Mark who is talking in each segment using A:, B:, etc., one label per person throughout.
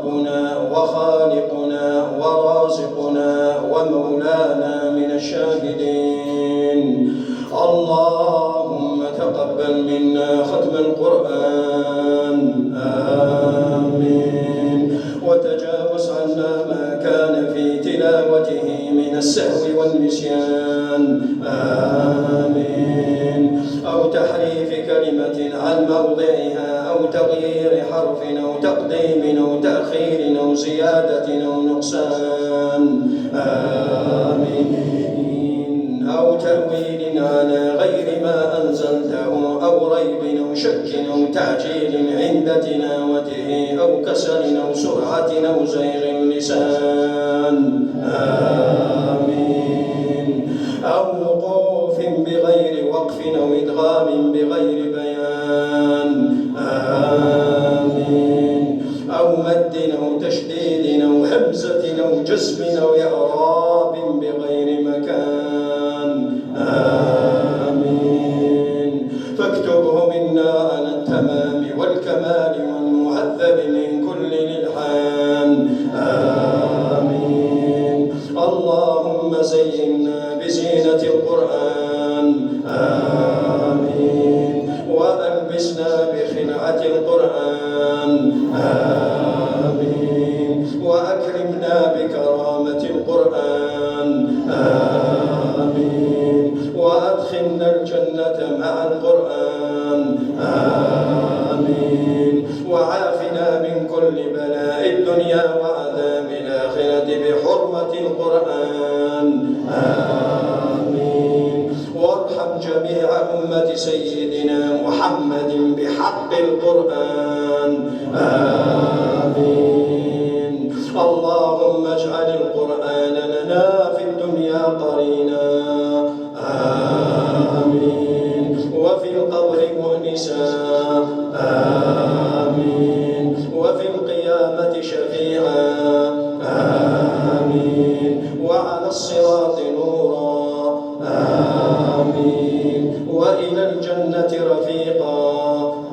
A: ربنا وخالقنا ورازقنا ومولانا من الشاهدين. اللهم تقبل منا ختم القرآن، آمين. وتجاوز عنا ما كان في تلاوته من السهو والنسيان، آمين. أو تحريف كلمة عن موضعها، أو تغيير حرف، أو تقديم أو تأخير أو زيادة أو نقصان، آمين. أو تأويل على غير ما أنزلته، أو ريب أو شك أو تعجيل عند تلاوته، أو كسل أو سرعة أو زيغ اللسان، آمين. أو وقوف بغير وقف، أو إدغام بغير بيان، آمين. أو مد أو تشديد أو همزة أو جزم أو إعراب بغير مكان، آمين. فاكتبه منا على التمام والكمال والمهذب من كل الإلحان، آمين. اللهم زينا بزينة القرآن، آمين. وألبسنا بخلعة القرآن، آمين. وأكرمنا بكرامة القرآن، آمين. وأدخلنا الجنة مع القرآن، آمين. وعافنا من كل بلاء الدنيا وعذاب الآخرة بحرمة القرآن، آمين. وارحم جميع أمة سيدنا محمد بحق القرآن، آمين. اللهم اجعل القرآن لنا في الدنيا قرينا، آمين. وفي القبر مؤنسا، آمين. وفي القيامة شفيعا، آمين. وعلى الصراط نورا، آمين. وإلى الجنة رفيقا،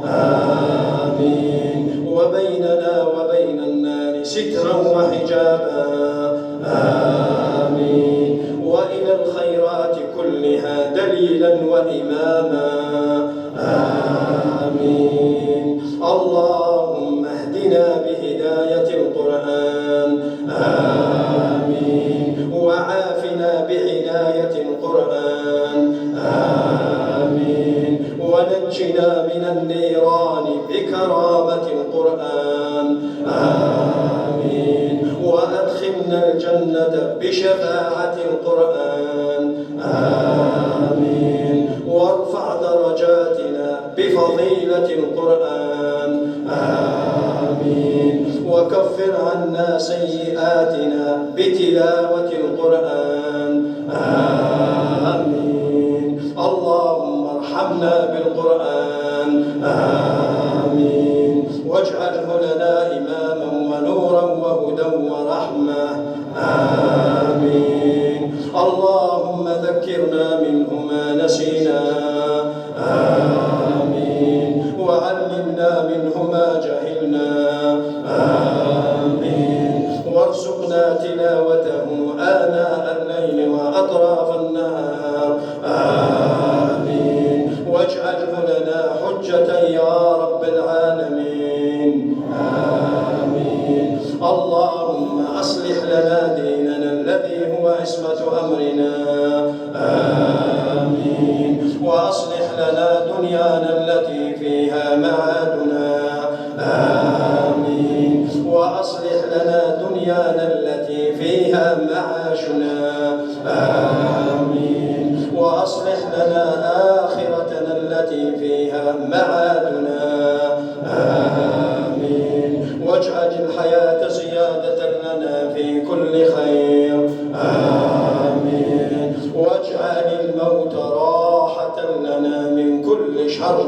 A: آمين. وبيننا وبين النار سترا وحجابا، آمين. وإلى الخيرات كلها دليلا وإماما، آمين. اللهم اهدنا بهداية القرآن، آمين. وعافنا بعناية القرآن، آمين. ونجنا من النيران بكرامة القرآن، آمين. وأدخلنا الجنة بشفاعة القرآن، آمين. وارفع درجاتنا بفضيلة القرآن، آمين. وكفر عنا سيئاتنا بتلاوة القرآن، آمين. اللهم ارحمنا بالقرآن، آمين. واجعله لنا إماما ونورا وهدى ورحمة، آمين. اللهم ذكرنا منه ما نسينا، آمين. وعلمنا منه ما جهلنا، آمين. وارزقنا تلاوته آناء الليل وأطراف النهار، آمين. واجعله لنا حجة يا رب العالمين، آمين. اللهم أصلح لنا ديننا الذي هو عصمة أمرنا، آمين. وأصلح لنا دنيانا التي فيها معادنا، آمين. وأصلح لنا دنيانا التي فيها معاشنا، آمين. وأصلح لنا آخرتنا التي فيها معادنا، آمين. واجعل الحياة زيادة لنا في كل خير، آمين. واجعل الموت راحة لنا من كل شر،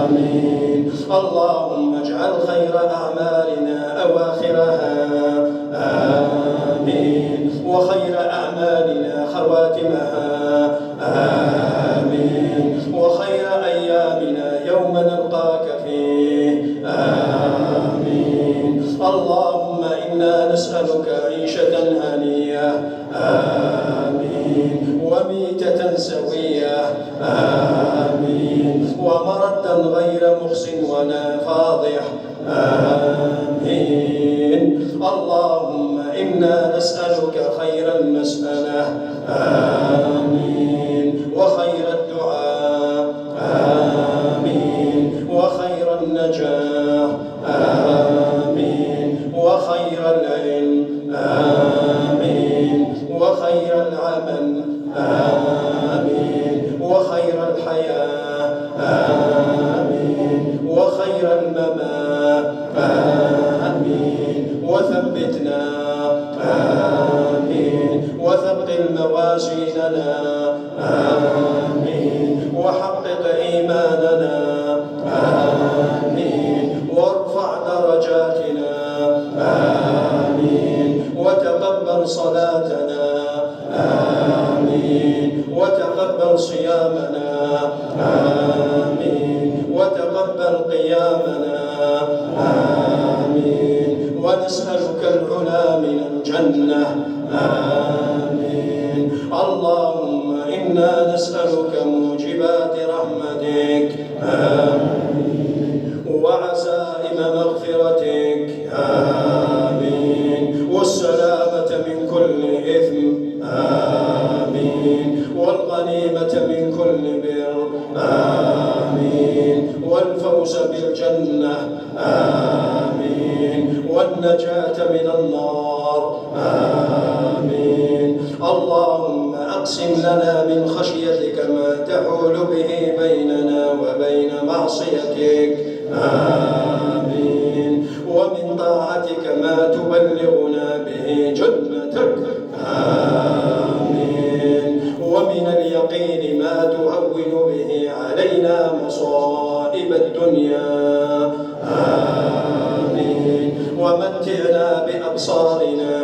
A: آمين. اللهم اجعل خير أعمالنا أواخرها، آمين. وخير أعمالنا خواتمها، آمين. وخير أيامنا يوم نلقاك فيه، آمين. اللهم إنا نسألك عيشة هنية آمين، وميتة سوية آمين، ومردا غير مخزٍ ولا فاضح آمين. اللهم إنا نسألك خير المسألة آمين، وخير الدعاء آمين، وخير النجاة آمين، وخير العلم آمين، وخير العمل آمين، وخير الحياة آمين، وخير الممات آمين، وثبتنا آمين، وثقل موازيننا آمين، وحقق إيماننا آمين، وارفع درجاتنا آمين، وتقبل صلاتنا آمين، وتقبل صيامنا آمين، وتقبل قيامنا آمين، ونسألك العلا من الجنة آمين. اللهم إنا نسألك موجبات رحمتك آمين، وعزائم مغفرتك آمين، والسلامة من كل إثم آمين، والغنيمة من كل بر آمين، والفوز بالجنة آمين، والنجاة من النار آمين. اللهم أقسم لنا من خشيتك ما تحول به بيننا وبين معصيتك آمين، ومن طاعتك ما تبلغنا به جنتك آمين، ومن اليقين ما تهون به علينا مصائب الدنيا آمين، ومتعنا بأبصارنا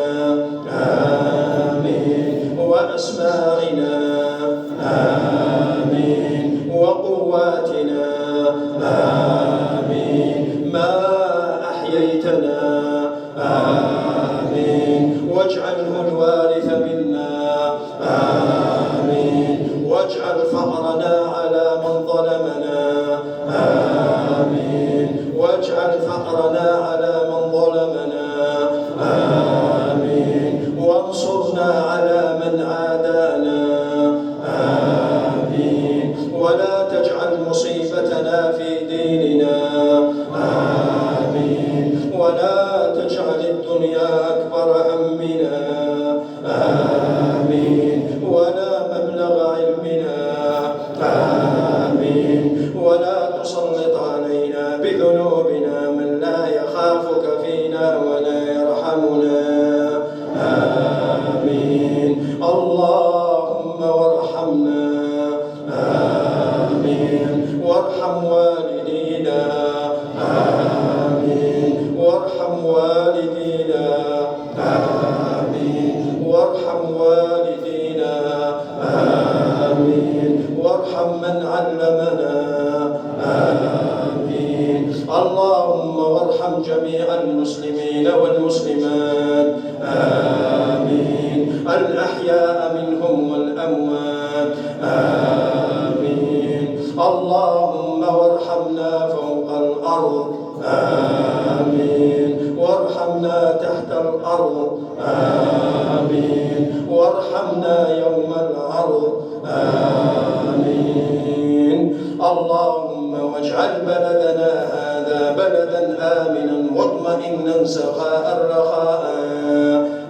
A: آمين، وأسماعنا آمين، وقواتنا آمين ما أحييتنا آمين، واجعله الوارث منا آمين، واجعل فقرنا على من ظلمنا آمين، واجعل فقرنا على من ظلمنا آمين، وانصرنا على من عادانا آمين، ولا تجعل مصيبتنا في ديننا آمين، ولا تجعل الدنيا أكبر همنا آمين، ولا مبلغ علمنا آمين، ولا تسلط علينا بذنوبنا من لا يخافك فينا ولا يرحمنا آمين. اللهم وارحمنا آمين، وارحم والدينا آمين، وارحم والدينا آمين، وارحم والدينا آمين، وارحم من علمنا آمين. اللهم وارحم جميع المسلمين والمسلمات آمين، الأحياء منهم والأموات آمين. اللهم وارحمنا فوق الأرض آمين، وارحمنا تحت الأرض آمين، وارحمنا يوم العرض آمين. اللهم واجعل بلدنا هذا بلدا آمنا مطمئنا سخاء رخاء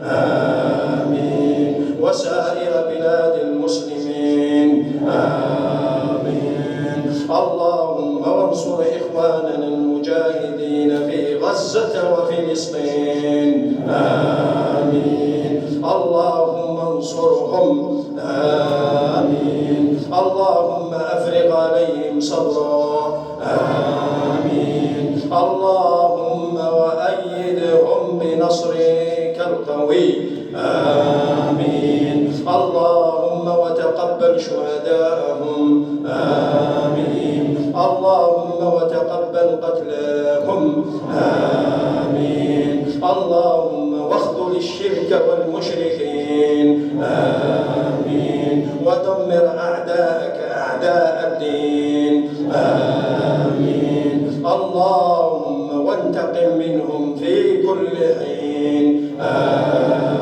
A: آمين، وسائر بلاد المسلمين آمين. اللهم وانصر إخواننا المجاهدين في غزة وفلسطين آمين. اللهم انصرهم آمين. اللهم أفرغ عليهم صبرا آمين. اللهم وأيدهم بنصرك القوي آمين. اللهم وتقبل شهداءهم آمين. اللهم وتقبل قتلاهم آمين. اللهم واخذل الشرك والمشركين آمين ودمر أعداءك أعداء الدين آمين اللهم وانتقم منهم في كل حين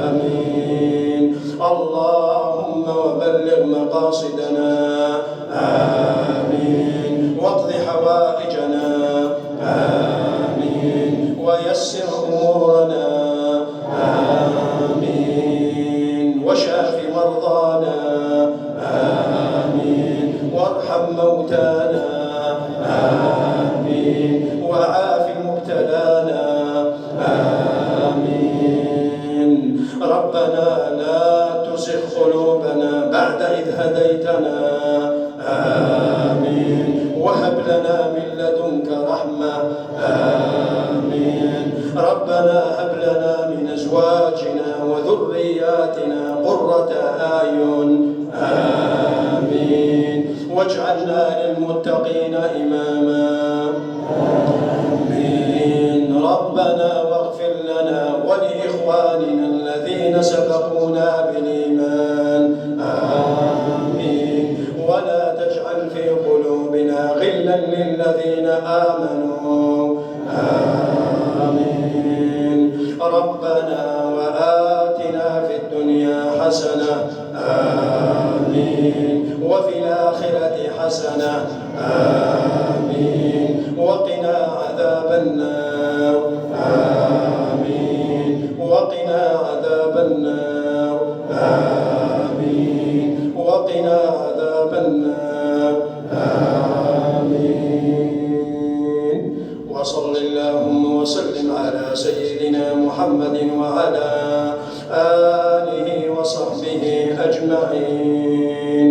A: آمين اللهم وبلغ مقاصدنا آمين واقض حوائجنا آمين ويسر أمورنا آمين وشاف مرضانا آمين وارحم موتانا آمين وعاف مبتلانا آمين ربنا لا تزغ قلوبنا بعد إذ هديتنا آمين وهب لنا من لدنك رحمة آمين ربنا هب لنا من أزواجنا وذرياتنا قرة أعين آمين واجعلنا للمتقين إماما آمين ربنا واغفر لنا ولإخواننا الذين سبقونا بالإيمان آمين ولا تجعل في قلوبنا غلا للذين آمنوا آمين ربنا وآتنا في الدنيا حسنة آمين وفي الآخرة حسنة آمين وقنا عذاب النار آمين وقنا عذاب النار آمين وقنا عذاب النار آمين وصل اللهم وسلم على سيدنا محمد وعلى آله وصحبه أجمعين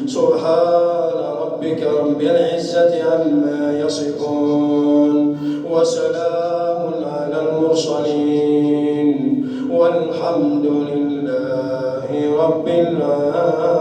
A: سبحان ربك رب العزة عما يصفون وسلام على المرسلين والحمد لله رب العالمين.